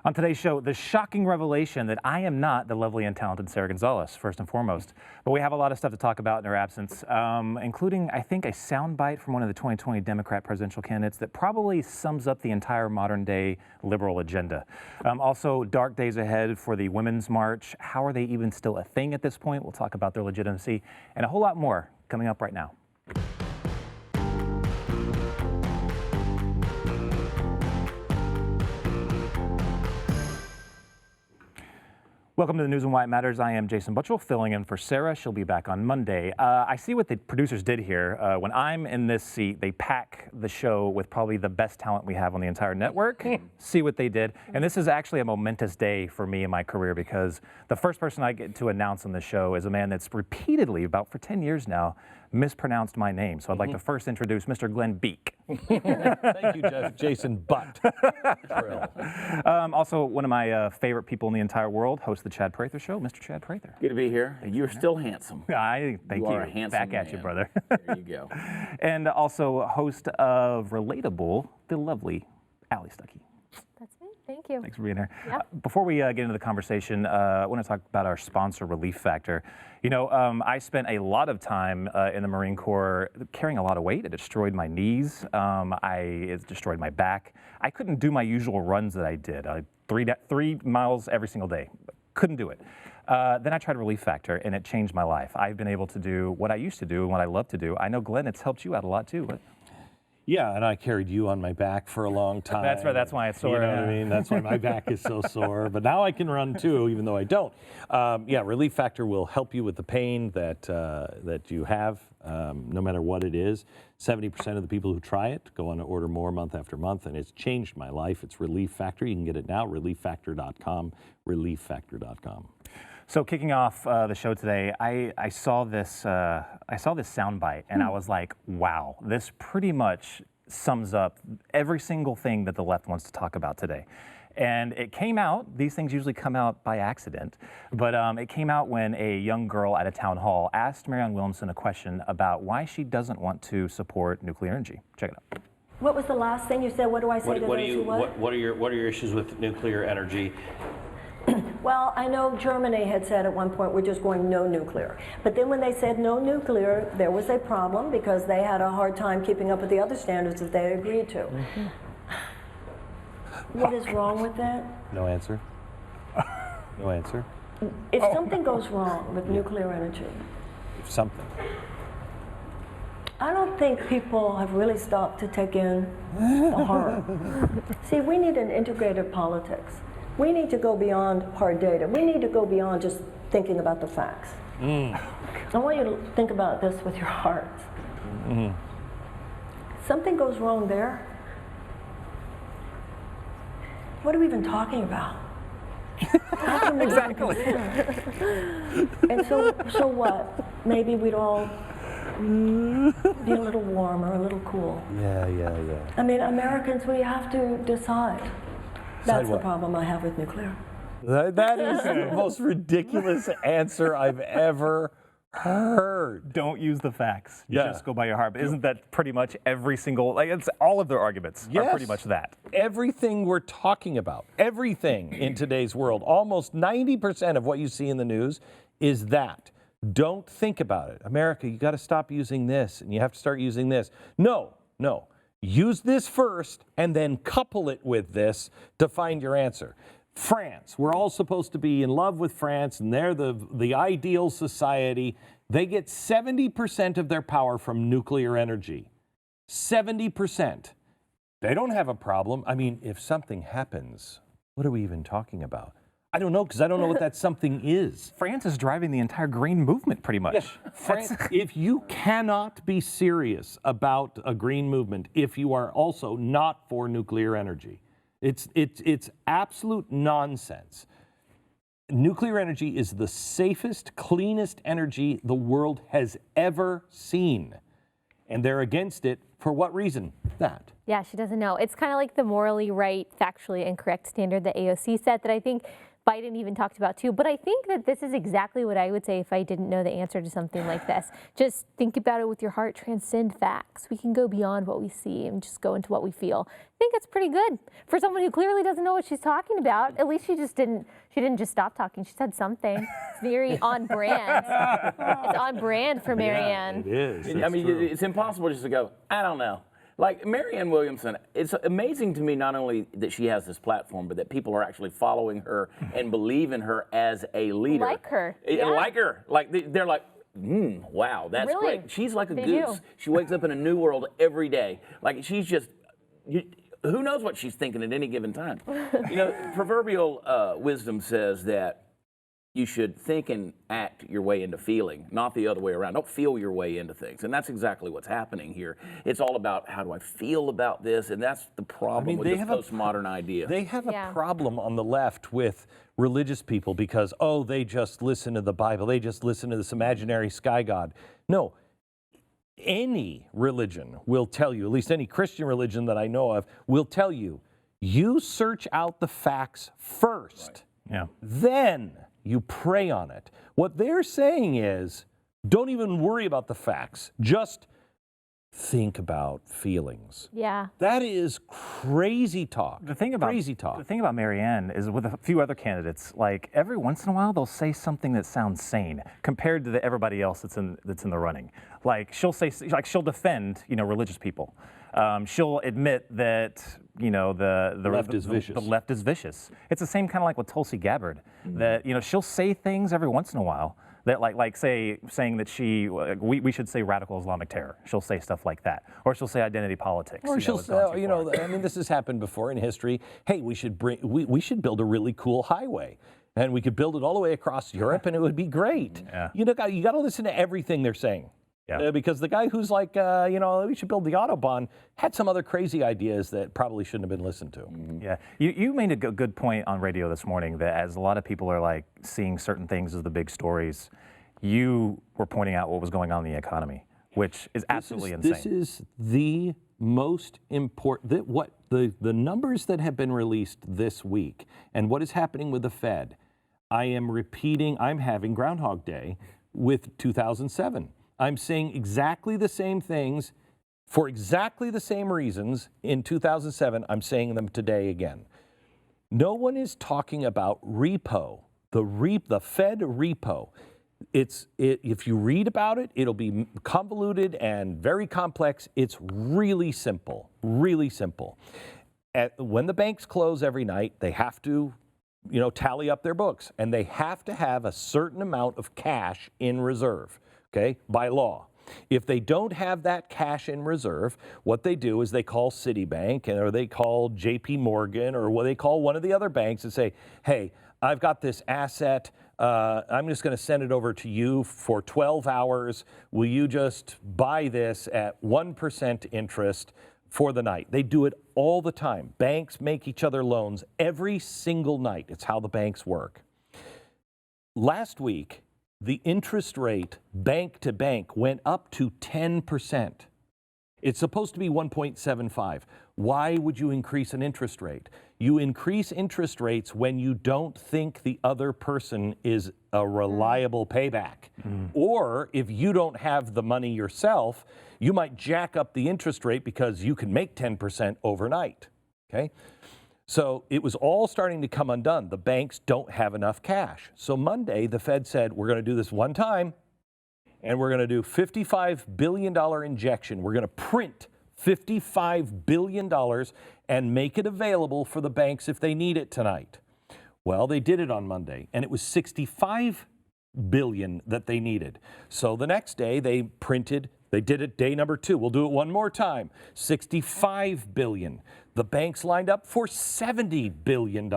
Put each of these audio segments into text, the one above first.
On today's show, the shocking revelation that I am not the lovely and talented Sarah Gonzalez, first and foremost. But we have a lot of stuff to talk about in her absence, including, I think, a soundbite from one of the 2020 Democrat presidential candidates that probably sums up the entire modern-day liberal agenda. Also, dark days ahead for the Women's March. How are they even still a thing at this point? We'll talk about their legitimacy and a whole lot more coming up right now. Welcome to the News and Why It Matters. I am Jason Buttrill, filling in for Sarah. She'll be back on Monday. I see what the producers did here. When I'm in this seat, they pack the show with probably the best talent we have on the entire network. See what they did. And this is actually a momentous day for me in my career because the first person I get to announce on the show is a man that's repeatedly, about for 10 years now, mispronounced my name. So I'd like to first introduce Mr. Glenn Beck. Thank you, Jason Buttrill. Also, one of my favorite people in the entire world, host of the Chad Prather Show, Mr. Chad Prather. Good to be here. You're still handsome. Thank you. You are a handsome Back at man. you, brother. There you go. And also host of Relatable, the lovely Allie Stuckey. That's me. Thank you. Thanks for being here. Yep. Before we get into the conversation, I want to talk about our sponsor, Relief Factor. You know, I spent a lot of time in the Marine Corps carrying a lot of weight. It destroyed my knees. It destroyed my back. I couldn't do my usual runs that I did, 3 miles every single day. Couldn't do it. Then I tried Relief Factor, and it changed my life. I've been able to do what I used to do and what I love to do. I know, Glenn, it's helped you out a lot, too. Yeah, and I carried you on my back for a long time. That's right. That's why it's sore. You know what I mean? That's why my back is so sore. But now I can run too, even though I don't. Yeah, Relief Factor will help you with the pain that you have, no matter what it is. 70% of the people who try it go on to order more month after month, and it's changed my life. It's Relief Factor. You can get it now. ReliefFactor.com. ReliefFactor.com. So kicking off the show today, I saw this soundbite, and I was like, wow, this pretty much sums up every single thing that the left wants to talk about today. And it came out, these things usually come out by accident, but it came out when a young girl at a town hall asked Marianne Williamson a question about why she doesn't want to support nuclear energy. Check it out. What was the last thing you said? What do I say to those who what? What are your issues with nuclear energy? Well, I know Germany had said at one point, we're just going no nuclear. But then when they said no nuclear, there was a problem because they had a hard time keeping up with the other standards that they agreed to. What is wrong with that? No answer. No answer. If something goes wrong with nuclear energy, Something. I don't think people have really stopped to take in the horror. See, we need an integrated politics. We need to go beyond hard data. We need to go beyond just thinking about the facts. I want you to think about this with your hearts. Something goes wrong there. What are we even talking about? Exactly. And so what? Maybe we'd all be a little warmer, a little cool. Yeah. I mean, Americans, we have to decide. That's the what? problem I have with nuclear. That is the most ridiculous answer I've ever heard. Don't use the facts. Yeah. Just go by your heart. But isn't that pretty much every single, it's all of their arguments are pretty much that. Everything we're talking about, everything in today's world, almost 90% of what you see in the news is that. Don't think about it. America, you got to stop using this and you have to start using this. No. Use this first and then couple it with this to find your answer. France, we're all supposed to be in love with France and they're the ideal society. They get 70% of their power from nuclear energy. 70%. They don't have a problem. I mean, if something happens, what are we even talking about? I don't know, because I don't know what that something is. France is driving the entire green movement pretty much. Yeah, France, if you cannot be serious about a green movement, if you are also not for nuclear energy, it's absolute nonsense. Nuclear energy is the safest, cleanest energy the world has ever seen. And they're against it for what reason? That. Yeah, she doesn't know. It's kind of like the morally right, factually incorrect standard that AOC set that I think Biden even talked about too. But I think that this is exactly what I would say if I didn't know the answer to something like this. Just think about it with your heart, transcend facts. We can go beyond what we see and just go into what we feel. I think it's pretty good for someone who clearly doesn't know what she's talking about. At least she didn't just stop talking. She said something. It's very on brand. It's on brand for Marianne. It is. I mean, it's impossible just to go, I don't know. Like Marianne Williamson, it's amazing to me not only that she has this platform, but that people are actually following her and believe in her as a leader. Like her. Yeah. Like her. Like they're like, wow, that's Really? great. She's like a They goose. do. She wakes up in a new world every day. Like she's just, who knows what she's thinking at any given time. You know, proverbial wisdom says that you should think and act your way into feeling, not the other way around. Don't feel your way into things. And that's exactly what's happening here. It's all about how do I feel about this, and that's the problem with this postmodern idea. They have a problem on the left with religious people because, oh, they just listen to the Bible. They just listen to this imaginary sky god. No, any religion will tell you, at least any Christian religion that I know of, will tell you, you search out the facts first. Yeah. Then you pray on it. What they're saying is, don't even worry about the facts. Just think about feelings. Yeah. That is crazy talk. The thing about Marianne is with a few other candidates, like every once in a while they'll say something that sounds sane compared to everybody else that's in the running. Like she'll defend religious people. She'll admit that the left is vicious. The left is vicious. It's the same kind of like with Tulsi Gabbard, that she'll say things every once in a while that saying that we should say radical Islamic terror. She'll say stuff like that, or she'll say identity politics. Or she'll say, I mean, this has happened before in history. Hey, we should build a really cool highway. And we could build it all the way across Europe, and it would be great. Yeah. You got to listen to everything they're saying. Yeah. Because the guy who's like, we should build the Autobahn had some other crazy ideas that probably shouldn't have been listened to. Mm-hmm. Yeah, you made a good point on radio this morning that as a lot of people are like seeing certain things as the big stories, you were pointing out what was going on in the economy, which is absolutely insane. This is the most important, the numbers that have been released this week and what is happening with the Fed. I am repeating, I'm having Groundhog Day with 2007. I'm saying exactly the same things for exactly the same reasons in 2007. I'm saying them today again. No one is talking about repo, the Fed repo. If you read about it, it'll be convoluted and very complex. It's really simple, really simple. When the banks close every night, they have to tally up their books, and they have to have a certain amount of cash in reserve. Okay, by law. If they don't have that cash in reserve, what they do is they call Citibank or they call JP Morgan or what they call one of the other banks and say, hey, I've got this asset. I'm just going to send it over to you for 12 hours. Will you just buy this at 1% interest for the night? They do it all the time. Banks make each other loans every single night. It's how the banks work. Last week, the interest rate bank to bank went up to 10%. It's supposed to be 1.75. Why would you increase an interest rate? You increase interest rates when you don't think the other person is a reliable payback. Or if you don't have the money yourself, you might jack up the interest rate because you can make 10% overnight. Okay? So it was all starting to come undone. The banks don't have enough cash. So Monday, the Fed said, we're going to do this one time, and we're going to do $55 billion injection. We're going to print $55 billion and make it available for the banks if they need it tonight. Well, they did it on Monday, and it was $65 billion that they needed. So the next day, they did it day number 2. We'll do it one more time. $65 billion. The banks lined up for $70 billion.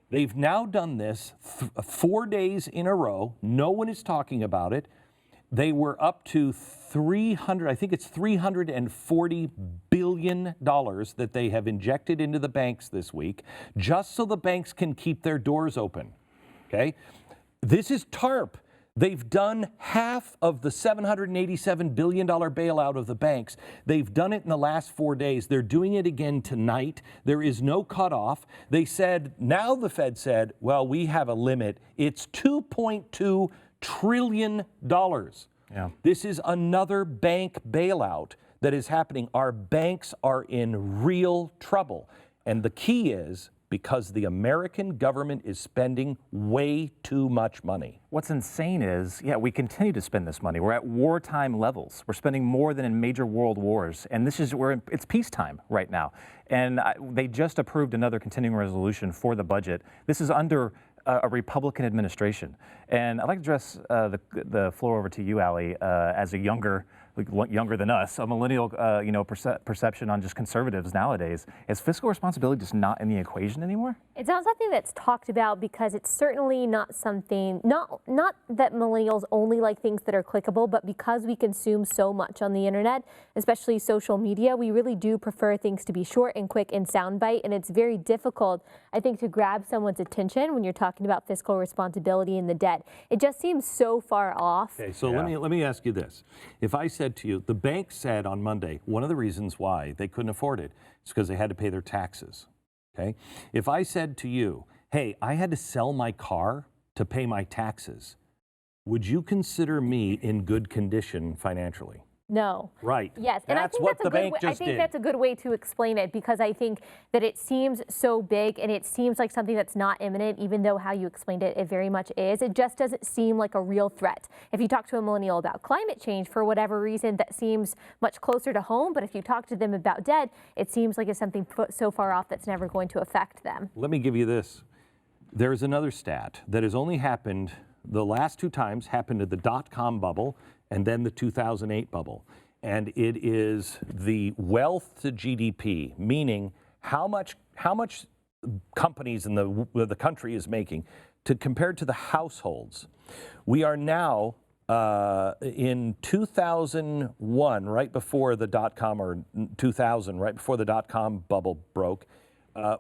They've now done this 4 days in a row. No one is talking about it. They were up to $340 billion that they have injected into the banks this week, just so the banks can keep their doors open. Okay? This is TARP. They've done half of the $787 billion bailout of the banks. They've done it in the last 4 days. They're doing it again tonight. There is no cutoff. They said, now the Fed said, well, we have a limit. It's $2.2 trillion. Yeah. This is another bank bailout that is happening. Our banks are in real trouble. And the key is, because the American government is spending way too much money. What's insane is, yeah, we continue to spend this money. We're at wartime levels. We're spending more than in major world wars. And it's peacetime right now. And they just approved another continuing resolution for the budget. This is under a Republican administration. And I'd like to address the floor over to you, Allie, as a younger than us, a millennial, perception on just conservatives nowadays. Is fiscal responsibility just not in the equation anymore? It's not something that's talked about because it's certainly not something, not that millennials only like things that are clickable, but because we consume so much on the internet, especially social media, we really do prefer things to be short and quick and soundbite. And it's very difficult, I think, to grab someone's attention when you're talking about fiscal responsibility and the debt. It just seems so far off. Okay, so let me ask you this. If I said to you, the bank said on Monday, one of the reasons why they couldn't afford it is because they had to pay their taxes. Okay? If I said to you, hey, I had to sell my car to pay my taxes, would you consider me in good condition financially? No. Right. Yes, and That's I think what that's the a good bank way, just I think did. that's a good way to explain it, because I think that it seems so big and it seems like something that's not imminent, even though how you explained it, it very much is. It just doesn't seem like a real threat. If you talk to a millennial about climate change, for whatever reason, that seems much closer to home. But if you talk to them about debt, it seems like it's something so far off that's never going to affect them. Let me give you this. There's another stat that has only happened, the last two times happened at the dot-com bubble and then the 2008 bubble. And it is the wealth to GDP, meaning how much companies in the country is making compared to the households. We are now in 2001, right before the dot-com, or 2000, right before the dot-com bubble broke,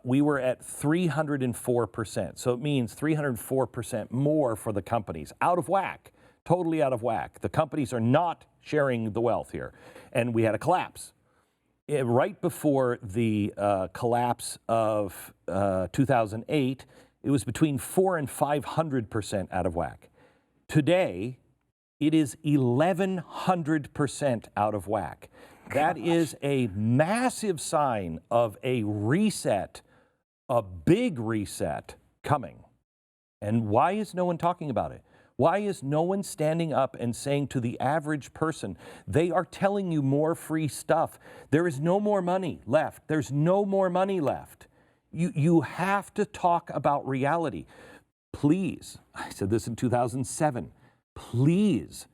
we were at 304%. So it means 304% more for the companies. Out of whack, totally out of whack. The companies are not sharing the wealth here. And we had a collapse. Right before the collapse of 2008, it was between 400% and 500% out of whack. Today, it is 1,100% out of whack. That is a massive sign of a reset, a big reset coming. And why is no one talking about it? Why is no one standing up and saying to the average person, they are telling you more free stuff. There is no more money left. There's no more money left. You have to talk about reality. Please, I said this in 2007, please,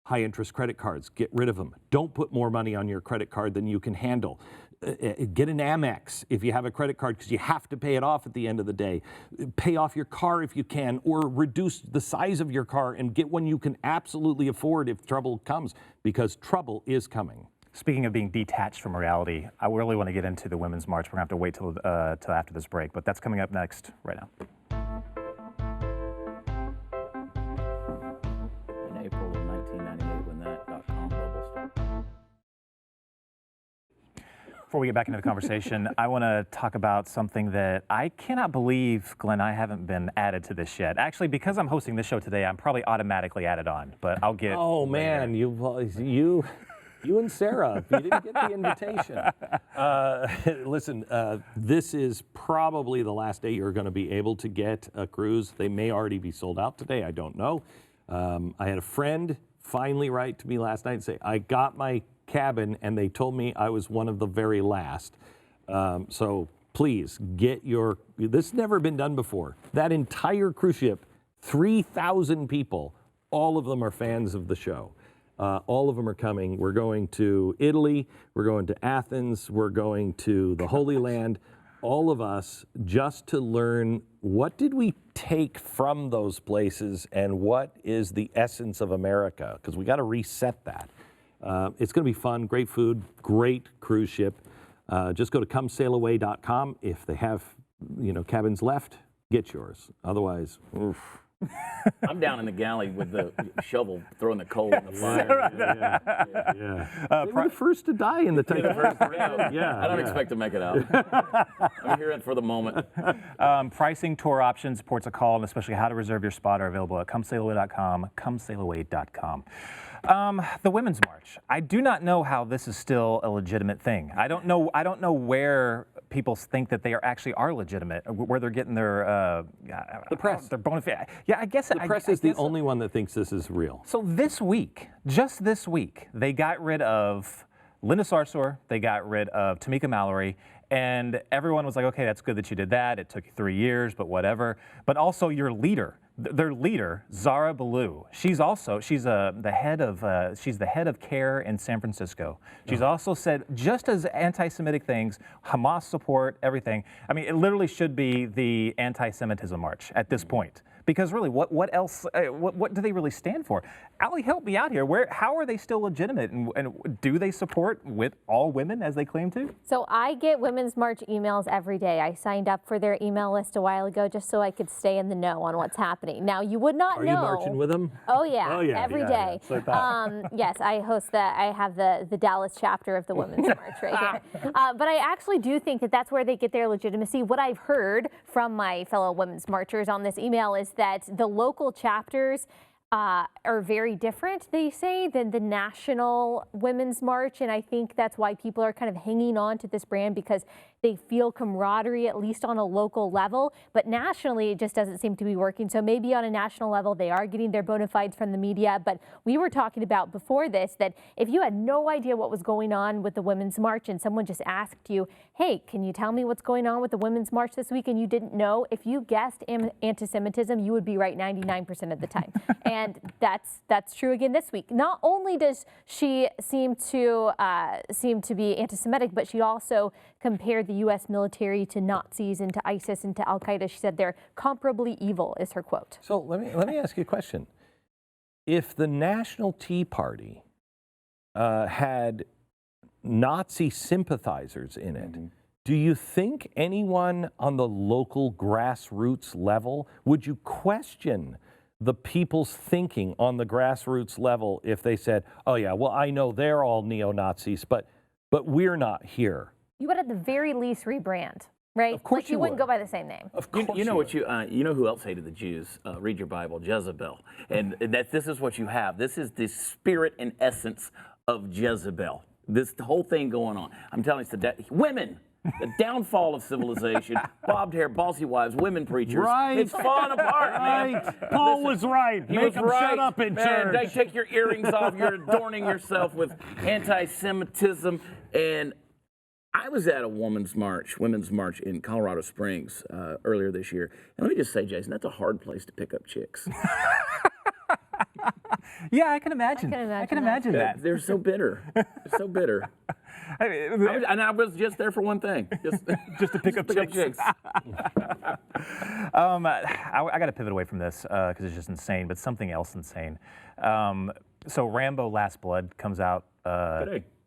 high interest credit cards, get rid of them. Don't put more money on your credit card than you can handle. Get an Amex if you have a credit card, because you have to pay it off at the end of the day. Pay off your car if you can, or reduce the size of your car and get one you can absolutely afford if trouble comes, because trouble is coming. Speaking of being detached from reality, I really want to get into the Women's March. We're going to have to wait till after this break, but that's coming up next right now. In April of 1998, when that dot-com bubble started. Before we get back into the conversation, I want to talk about something that I cannot believe, Glenn, I haven't been added to this yet. Actually, because I'm hosting this show today, I'm probably automatically added on, but I'll get Oh, man, you and Sarah, you didn't get the invitation. Listen, this is probably the last day you're going to be able to get a cruise. They may already be sold out today. I don't know. I had a friend finally write to me last night and say, I got my cabin, and they told me I was one of the very last. So please get your, this has never been done before. That entire cruise ship, 3,000 people, all of them are fans of the show. All of them are coming. We're going to Italy, we're going to Athens, we're going to the Holy Land, all of us, just to learn what did we take from those places and what is the essence of America, because we got to reset that. It's going to be fun, great food, great cruise ship. Just go to comesailaway.com. If they have, cabins left, get yours. Otherwise, oof. I'm down in the galley with the shovel throwing the coal in the fire. They were the first to die in the Titanic. I don't expect to make it out. I'm here for the moment. Pricing, tour options, ports of call, and especially how to reserve your spot are available at comesailaway.com, comesailaway.com. The Women's March. I do not know how this is still a legitimate thing. I don't know where people think that they actually are legitimate, where they're getting their The press. Their bona fide. Yeah, I guess The press is the only one that thinks this is real. So this week, just this week, they got rid of Linda Sarsour, they got rid of Tamika Mallory, and everyone was like, okay, that's good that you did that. It took you 3 years, but whatever. But also your leader. Their leader, Zara Ballou, she's the head of care in San Francisco. She's also said just as anti-Semitic things, Hamas support, everything. I mean, it literally should be the anti-Semitism march at this point. Because really, what else? What do they really stand for? Allie, help me out here. How are they still legitimate, and do they support with all women as they claim to? So I get Women's March emails every day. I signed up for their email list a while ago just so I could stay in the know on what's happening. Now you would not know. Are you marching with them? Oh yeah, every day. It's like that. Yes, I host that. I have the Dallas chapter of the Women's March right here. But I actually do think that that's where they get their legitimacy. What I've heard from my fellow women's marchers on this email is that the local chapters are very different, they say, than the national Women's March. And I think that's why people are kind of hanging on to this brand, because they feel camaraderie, at least on a local level. But nationally, it just doesn't seem to be working. So maybe on a national level, they are getting their bona fides from the media. But we were talking about before this that if you had no idea what was going on with the Women's March and someone just asked you, hey, can you tell me what's going on with the Women's March this week? And you didn't know, if you guessed anti-Semitism, you would be right 99% of the time. And that's true again this week. Not only does she seem to be anti-Semitic, but she also compared the U.S. military to Nazis and to ISIS and to Al-Qaeda. She said they're comparably evil, is her quote. So let me ask you a question. If the National Tea Party had Nazi sympathizers in it, do you think anyone on the local grassroots level, would you question the people's thinking on the grassroots level if they said, oh yeah, well, I know they're all neo-Nazis, but we're not here? You would at the very least rebrand, right? Of course like you wouldn't would. go by the same name. Of course You know who else hated the Jews? Read your Bible, Jezebel. And this is what you have. This is the spirit and essence of Jezebel. This whole thing going on. I'm telling you, women. The downfall of civilization, bobbed hair, bossy wives, women preachers. Right. It's falling apart, man. Right. Paul was right. He Make was him right. shut up in Man, church. take your earrings off. You're adorning yourself with anti-Semitism. And I was at a women's march in Colorado Springs earlier this year. And let me just say, Jason, that's a hard place to pick up chicks. Yeah, I can imagine. I can imagine that. They're so bitter. They're so bitter. I was just there for one thing. Just to pick up chicks. I got to pivot away from this because it's just insane, but something else insane. So Rambo Last Blood comes out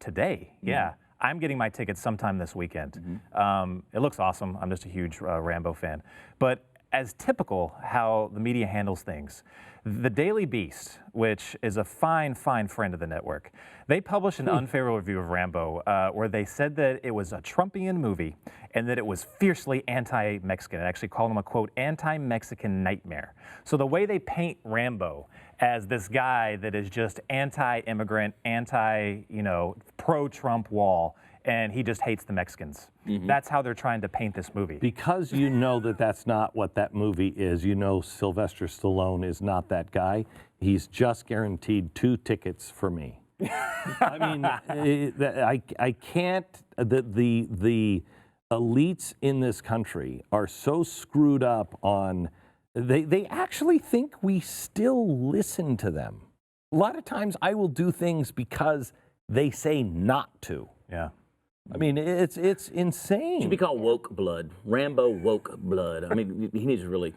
today. Yeah. I'm getting my tickets sometime this weekend. It looks awesome. I'm just a huge Rambo fan. But as typical how the media handles things, the Daily Beast, which is a fine friend of the network, they published an unfavorable review of Rambo where they said that it was a Trumpian movie and that it was fiercely anti-Mexican. It actually called him a, quote, anti-Mexican nightmare. So the way they paint Rambo as this guy that is just anti-immigrant, pro-Trump wall, and he just hates the Mexicans. That's how they're trying to paint this movie. Because you know that that's not what that movie is. You know Sylvester Stallone is not that guy. He's just guaranteed 2 tickets for me. I mean, I can't. The elites in this country are so screwed up on. They actually think we still listen to them. A lot of times, I will do things because they say not to. Yeah. I mean, it's insane. It should be called woke blood. Rambo woke blood. I mean, he needs to really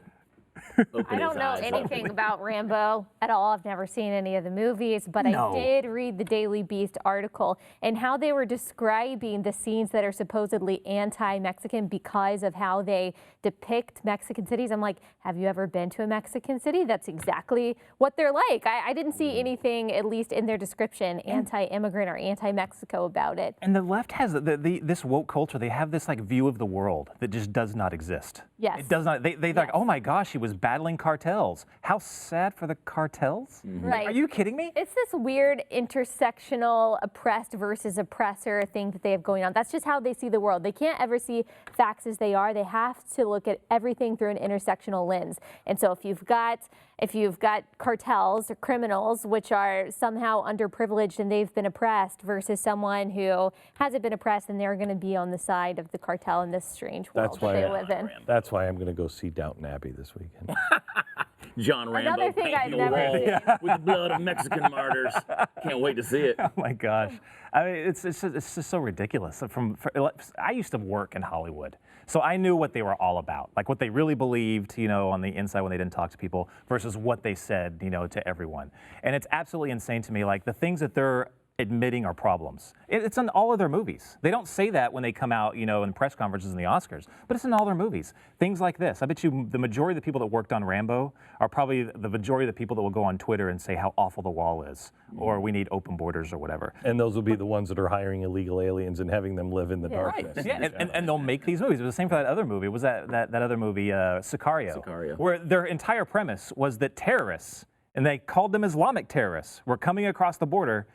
open I don't his know eyes anything open. about Rambo at all. I've never seen any of the movies, but No. I did read the Daily Beast article and how they were describing the scenes that are supposedly anti-Mexican because of how they depict Mexican cities. I'm like, have you ever been to a Mexican city? That's exactly what they're like. I didn't see anything, at least in their description, anti-immigrant or anti-Mexico about it. And the left has this woke culture. They have this like view of the world that just does not exist. Yes. It does not. They like, oh my gosh, he was battling cartels. How sad for the cartels. Right. Are you kidding me? It's this weird intersectional oppressed versus oppressor thing that they have going on. That's just how they see the world. They can't ever see facts as they are. They have to look at everything through an intersectional lens. And so if you've got cartels or criminals which are somehow underprivileged and they've been oppressed versus someone who hasn't been oppressed, and they're going to be on the side of the cartel in this strange world that they live in. That's why I'm going to go see Downton Abbey this weekend. John Rambo Another thing I've painting the never wall seen. with the blood of Mexican martyrs. Can't wait to see it. Oh my gosh. I mean, it's just so ridiculous. I used to work in Hollywood, so I knew what they were all about, like what they really believed, on the inside when they didn't talk to people versus what they said, to everyone. And it's absolutely insane to me, like the things that they're admitting are problems. It's in all of their movies. They don't say that when they come out, in press conferences and the Oscars, but it's in all their movies. Things like this. I bet you the majority of the people that worked on Rambo are probably the majority of the people that will go on Twitter and say how awful the wall is, or we need open borders or whatever. And those will be the ones that are hiring illegal aliens and having them live in the darkness. Right. Yeah, and they'll make these movies. It was the same for that other movie. It was that other movie, Sicario, Sicario. where their entire premise was that terrorists, and they called them Islamic terrorists, were coming across the border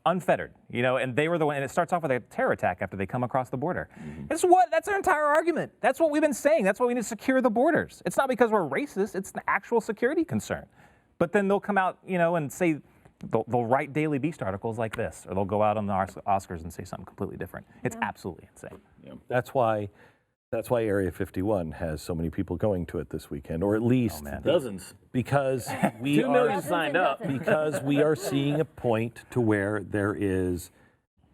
unfettered, and they were the one, and it starts off with a terror attack after they come across the border. That's their entire argument. That's what we've been saying. That's why we need to secure the borders. It's not because we're racist, it's an actual security concern. But then they'll come out, and say, they'll write Daily Beast articles like this, or they'll go out on the Oscars and say something completely different. It's absolutely insane. That's why Area 51 has so many people going to it this weekend, or at least Dozens. because we 2 million are signed up. because we are seeing a point to where there is,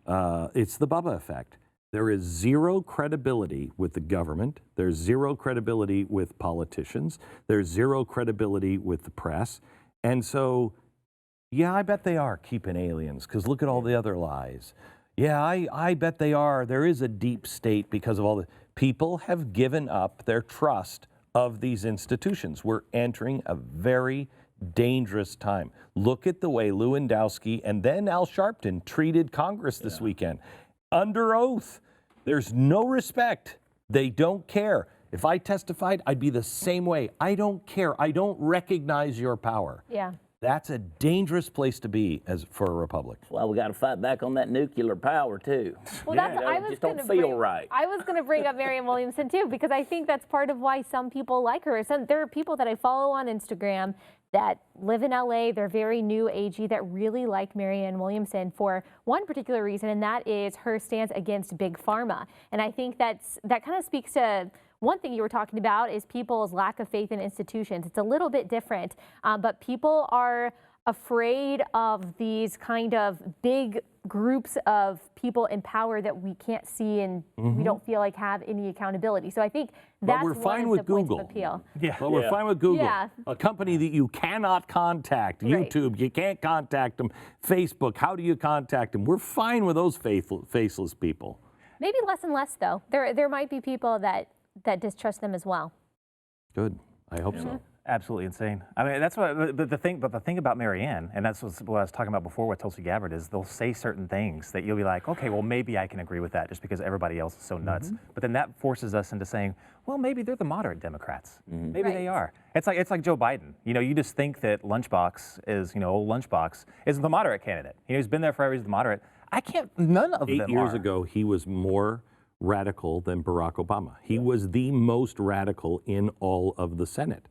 it's the Bubba effect. There is zero credibility with the government. There's zero credibility with politicians. There's zero credibility with the press. And so, yeah, I bet they are keeping aliens, because look at all the other lies. Yeah, I bet they are. There is a deep state because of all the people have given up their trust of these institutions. We're entering a very dangerous time. Look at the way Lewandowski and then Al Sharpton treated Congress this weekend. Under oath. There's no respect. They don't care. If I testified, I'd be the same way. I don't care. I don't recognize your power. Yeah. That's a dangerous place to be for a republic. Well, we got to fight back on that nuclear power too. Well, that's I was just going don't to feel right. I was going to bring up Marianne Williamson too, because I think that's part of why some people like her. There are people that I follow on Instagram that live in LA. They're very new agey that really like Marianne Williamson for one particular reason, and that is her stance against big pharma. And I think that kind of speaks to one thing you were talking about is people's lack of faith in institutions. It's a little bit different, but people are afraid of these kind of big groups of people in power that we can't see and we don't feel like have any accountability. So I think that's we're one fine of with the points Google. of appeal. Yeah. But we're fine with Google, Yeah. a company that you cannot contact. Right. YouTube, you can't contact them. Facebook, how do you contact them? We're fine with those faceless people. Maybe less and less, though. There might be people that distrust them as well. Good. I hope so. Absolutely insane. I mean, that's what the thing about Marianne, and that's what I was talking about before with Tulsi Gabbard, is they'll say certain things that you'll be like, okay, well, maybe I can agree with that just because everybody else is so nuts. But then that forces us into saying, well, maybe they're the moderate Democrats. Maybe they are. It's like Joe Biden. You just think that Lunchbox is, old Lunchbox is the moderate candidate. He's been there forever. He's the moderate. None of them 8 years are. ago, he was more radical than Barack Obama. He was the most radical in all of the Senate.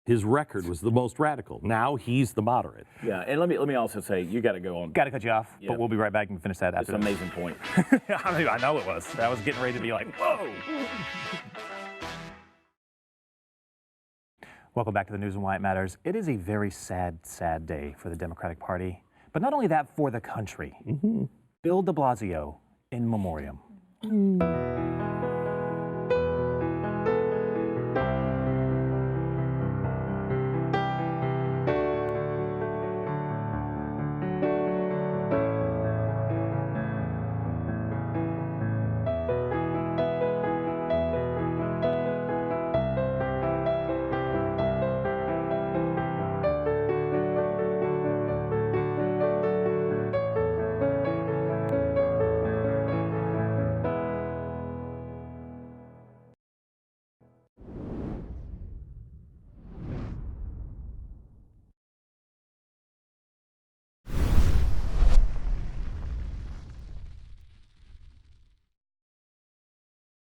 His record was the most radical. Now he's the moderate. Yeah, and let me also say, you got to go on. Got to cut you off, Yeah. but we'll be right back and finish that It's after an this. amazing point. I know it was. I was getting ready to be like, whoa. Welcome back to the News and Why It Matters. It is a very sad, sad day for the Democratic Party, but not only that, for the country. Bill de Blasio in memoriam.